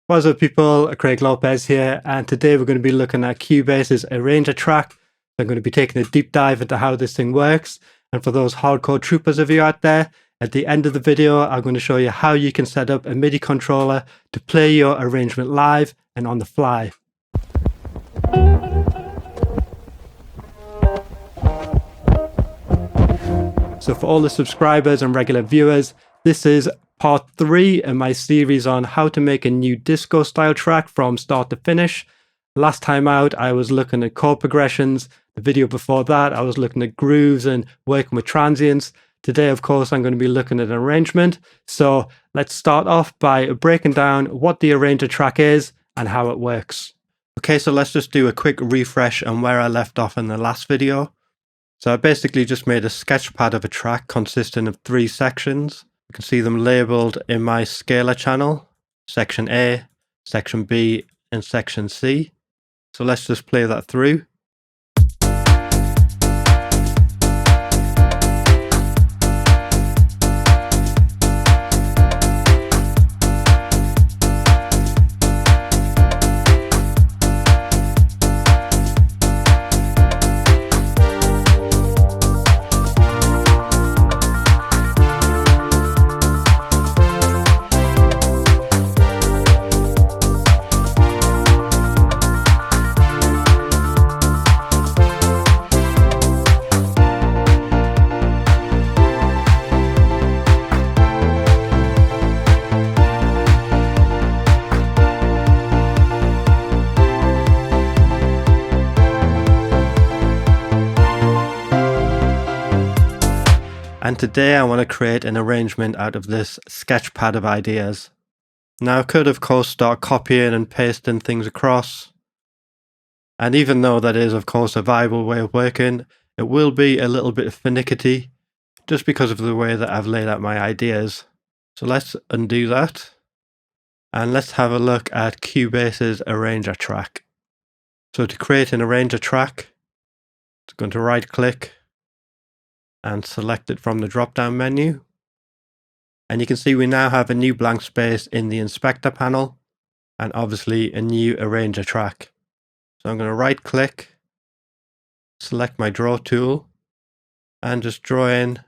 What's up people, Craig Lopez here, and today we're going to be looking at Cubase's Arranger Track. I'm going to be taking a deep dive into how this thing works, and for those hardcore troopers of you out there, at the end of the video I'm going to show you how you can set up a MIDI controller to play your arrangement live and on the fly. So for all the subscribers and regular viewers, this is part 3 in my series on how to make a new disco style track from start to finish. Last time out I was looking at chord progressions. The video before that I was looking at grooves and working with transients. Today of course I'm going to be looking at arrangement. So let's start off by breaking down what the Arranger Track is and how it works. Okay, so let's just do a quick refresh on where I left off in the last video. So I basically just made a sketchpad of a track consisting of 3 sections. You can see them labelled in my scalar channel, section A, section B and section C. So let's just play that through. And today I want to create an arrangement out of this sketchpad of ideas. Now I could of course start copying and pasting things across. And even though that is of course a viable way of working, it will be a little bit finicky just because of the way that I've laid out my ideas. So let's undo that. And let's have a look at Cubase's Arranger Track. So to create an Arranger Track, it's going to right click and select it from the drop down menu. And you can see we now have a new blank space in the inspector panel and obviously a new Arranger Track. So I'm going to right click, select my draw tool and just draw in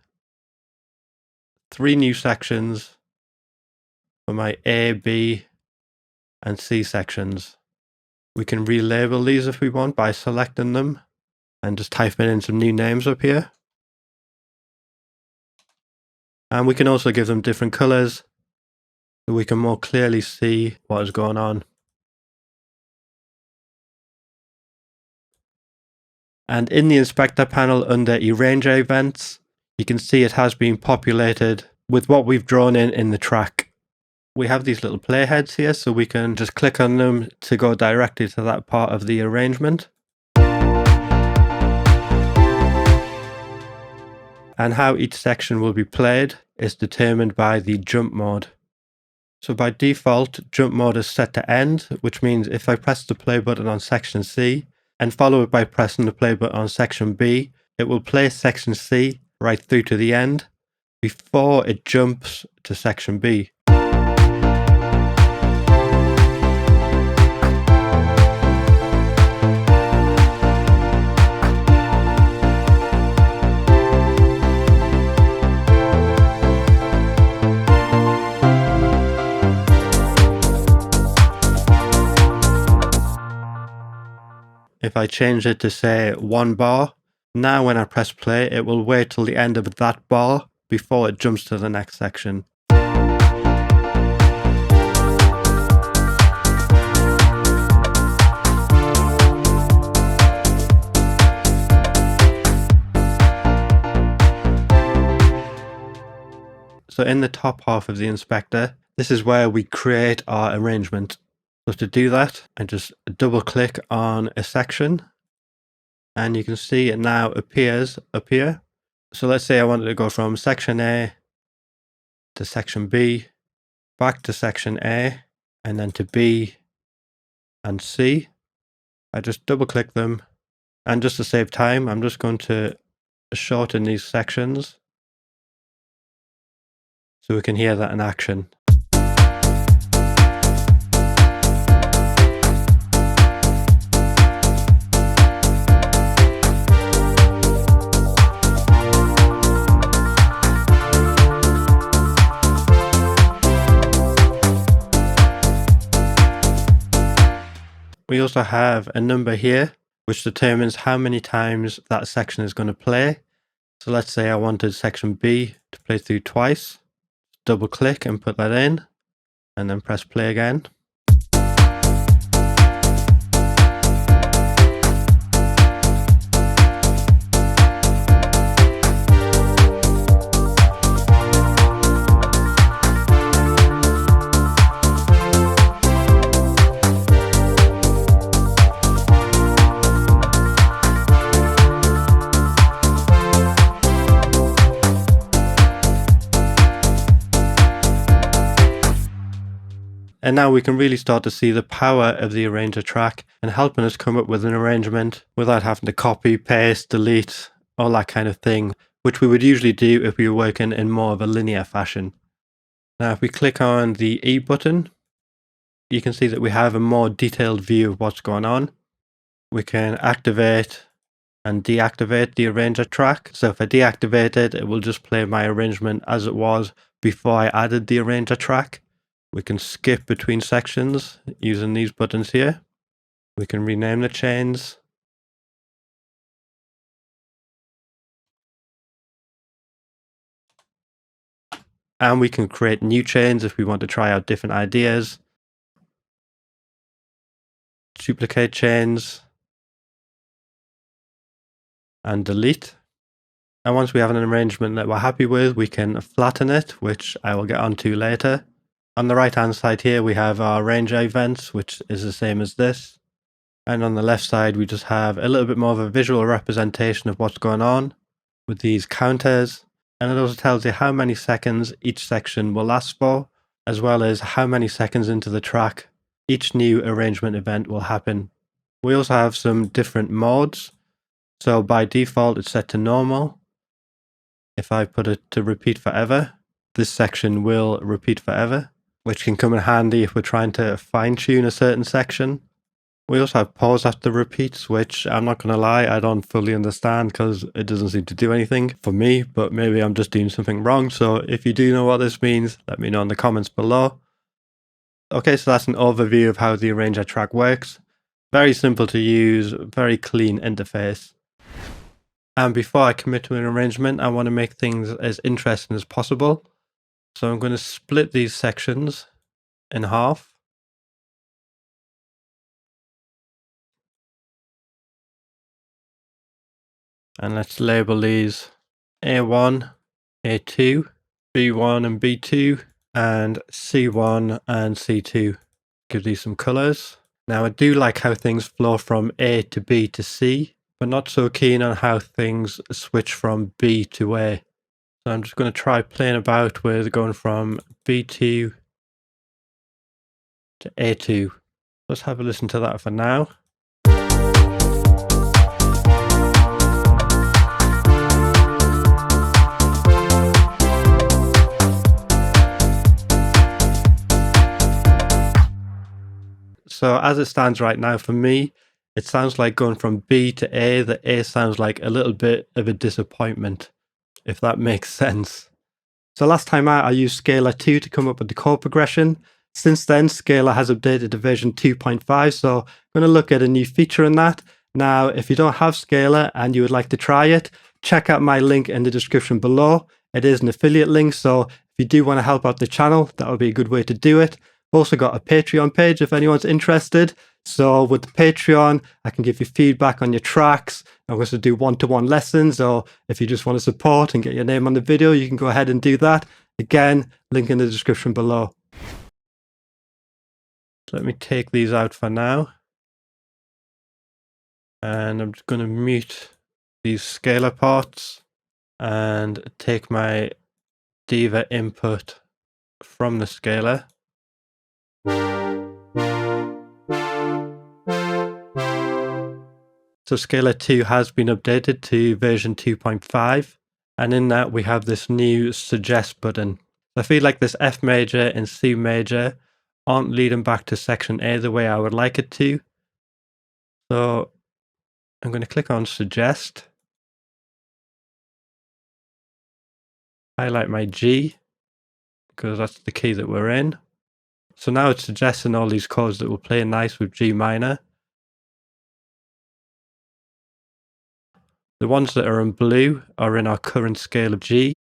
3 new sections for my A, B and C sections. We can relabel these if we want by selecting them and just typing in some new names up here. And we can also give them different colors so we can more clearly see what is going on. And in the inspector panel under Arranger events, you can see it has been populated with what we've drawn in the track. We have these little playheads here, so we can just click on them to go directly to that part of the arrangement. And how each section will be played is determined by the jump mode. So by default, jump mode is set to end, which means if I press the play button on section C and follow it by pressing the play button on section B, it will play section C right through to the end before it jumps to section B. If I change it to say 1 bar, now when I press play it will wait till the end of that bar before it jumps to the next section. So in the top half of the inspector, this is where we create our arrangement. So to do that, I just double click on a section and you can see it now appears up here. So let's say I wanted to go from section A to section B, back to section A, and then to B and C. I just double click them, and just to save time, I'm just going to shorten these sections so we can hear that in action. We also have a number here, which determines how many times that section is going to play. So let's say I wanted section B to play through twice. Double click and put that in, and then press play again. And now we can really start to see the power of the Arranger track and helping us come up with an arrangement without having to copy, paste, delete, all that kind of thing, which we would usually do if we were working in more of a linear fashion. Now if we click on the E button, you can see that we have a more detailed view of what's going on. We can activate and deactivate the Arranger track. So if I deactivate it, it will just play my arrangement as it was before I added the Arranger track. We can skip between sections using these buttons here. We can rename the chains. And we can create new chains if we want to try out different ideas. Duplicate chains. And delete. And once we have an arrangement that we're happy with, we can flatten it, which I will get onto later. On the right hand side here, we have our Arranger events, which is the same as this. And on the left side, we just have a little bit more of a visual representation of what's going on with these counters. And it also tells you how many seconds each section will last for, as well as how many seconds into the track each new arrangement event will happen. We also have some different modes. So by default, it's set to normal. If I put it to repeat forever, this section will repeat forever, which can come in handy if we're trying to fine-tune a certain section. We also have pause after repeats, which I'm not going to lie, I don't fully understand because it doesn't seem to do anything for me, but maybe I'm just doing something wrong. So if you do know what this means, let me know in the comments below. Okay, so that's an overview of how the Arranger track works. Very simple to use, very clean interface. And before I commit to an arrangement, I want to make things as interesting as possible. So I'm going to split these sections in half. And let's label these A1, A2, B1 and B2, and C1 and C2. Give these some colors. Now I do like how things flow from A to B to C, but not so keen on how things switch from B to A. So I'm just going to try playing about with going from B2 to A2. Let's have a listen to that for now. So as it stands right now for me, it sounds like going from B to A. The A sounds like a little bit of a disappointment, if that makes sense. So last time out, I used Scalar 2 to come up with the chord progression. Since then, Scalar has updated to version 2.5, so I'm going to look at a new feature in that. Now, if you don't have Scalar and you would like to try it, check out my link in the description below. It is an affiliate link, so if you do want to help out the channel, that would be a good way to do it. I've also got a Patreon page if anyone's interested. So with the Patreon, I can give you feedback on your tracks. I'm going to do one-to-one lessons, or if you just want to support and get your name on the video, you can go ahead and do that. Again, link in the description below. So let me take these out for now. And I'm just going to mute these scalar parts and take my diva input from the scalar. So Scalar 2 has been updated to version 2.5, and in that we have this new suggest button. I feel like this F major and C major aren't leading back to section A the way I would like it to. So I'm going to click on suggest, highlight my G, because that's the key that we're in. So now it's suggesting all these chords that will play nice with G minor. The ones that are in blue are in our current scale of G.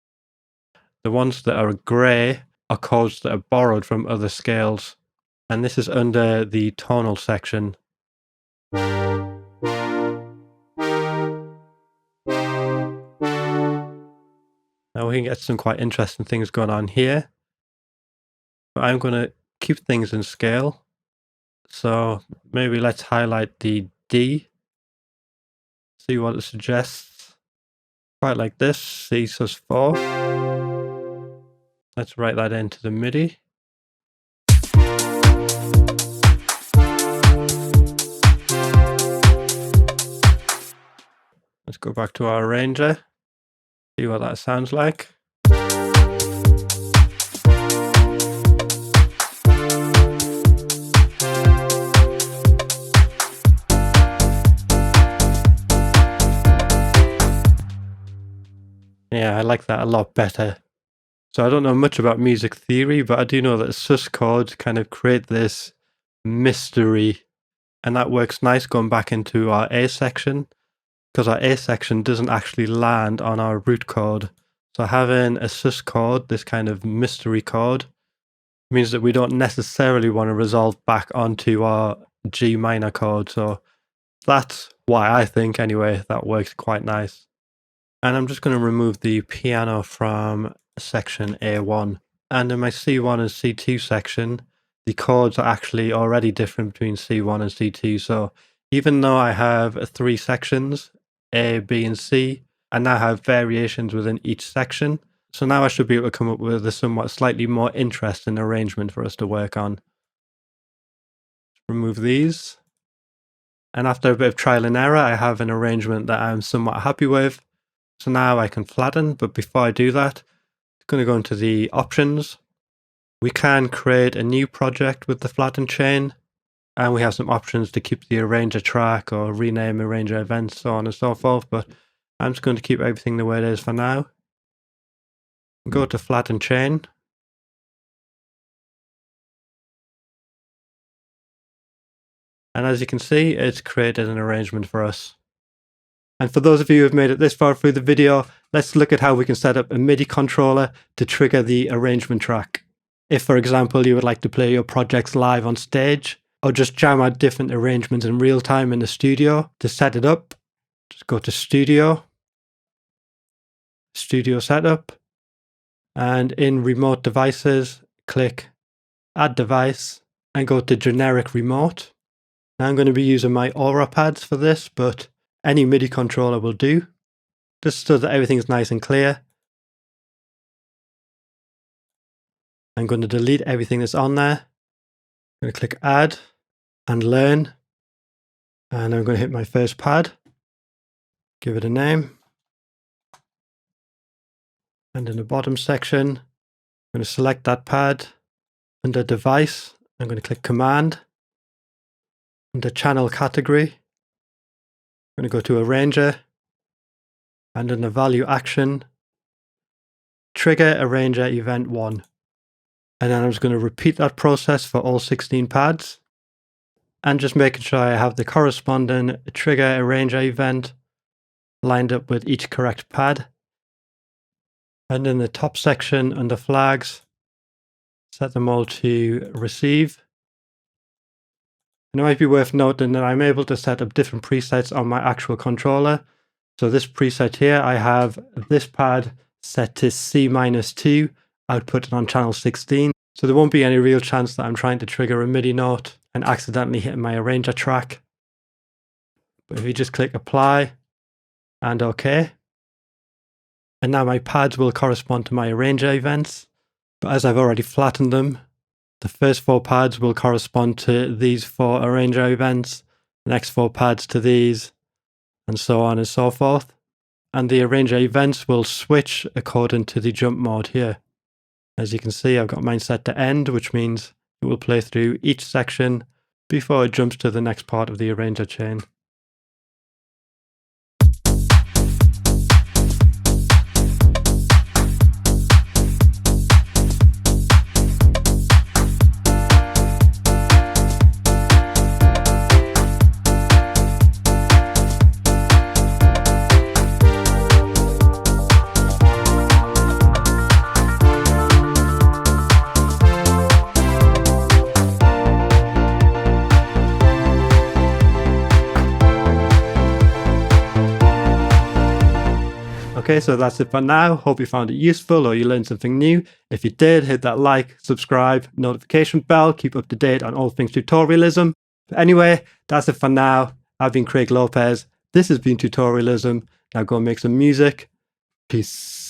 The ones that are grey are chords that are borrowed from other scales. And this is under the tonal section. Now we can get some quite interesting things going on here. But I'm going to keep things in scale. So maybe let's highlight the D. See what it suggests. Quite like this, C sus4. Let's write that into the MIDI. Let's go back to our arranger. See what that sounds like. Yeah, I like that a lot better. So I don't know much about music theory, but I do know that sus chords kind of create this mystery, and that works nice going back into our A section, because our A section doesn't actually land on our root chord. So having a sus chord, this kind of mystery chord, means that we don't necessarily want to resolve back onto our G minor chord. So that's why I think, anyway, that works quite nice. And I'm just going to remove the piano from section A1. And in my C1 and C2 section, the chords are actually already different between C1 and C2. So even though I have 3 sections, A, B, and C, I now have variations within each section. So now I should be able to come up with a somewhat slightly more interesting arrangement for us to work on. Remove these. And after a bit of trial and error, I have an arrangement that I'm somewhat happy with. So now I can flatten, but before I do that, I'm going to go into the options. We can create a new project with the flatten chain, and we have some options to keep the arranger track or rename arranger events, so on and so forth, but I'm just going to keep everything the way it is for now. Go to flatten chain. And as you can see, it's created an arrangement for us. And for those of you who have made it this far through the video, let's look at how we can set up a MIDI controller to trigger the arrangement track. If, for example, you would like to play your projects live on stage, or just jam out different arrangements in real time in the studio, to set it up, just go to Studio, Studio Setup, and in Remote Devices, click Add Device, and go to Generic Remote. Now I'm going to be using my Aura pads for this, but any MIDI controller will do, just so that everything's nice and clear. I'm going to delete everything that's on there. I'm going to click Add and Learn, and I'm going to hit my first pad, give it a name, and in the bottom section, I'm going to select that pad. Under Device, I'm going to click Command. Under Channel Category, I'm going to go to Arranger, and in the Value Action, Trigger Arranger Event 1. And then I'm just going to repeat that process for all 16 pads, and just making sure I have the corresponding Trigger Arranger event lined up with each correct pad. And in the top section under Flags, set them all to Receive. And it might be worth noting that I'm able to set up different presets on my actual controller. So this preset here, I have this pad set to C-2, outputted on channel 16. So there won't be any real chance that I'm trying to trigger a MIDI note and accidentally hitting my arranger track. But if you just click Apply and OK, and now my pads will correspond to my arranger events. But as I've already flattened them, the first 4 pads will correspond to these 4 arranger events, the next 4 pads to these, and so on and so forth. And the arranger events will switch according to the jump mode here. As you can see, I've got mine set to end, which means it will play through each section before it jumps to the next part of the arranger chain. Okay, so that's it for now. Hope you found it useful or you learned something new. If you did, hit that like, subscribe, notification bell, keep up to date on all things tutorialism. But anyway, that's it for now. I've been Craig Lopez. This has been Tutorialism. Now go make some music. Peace.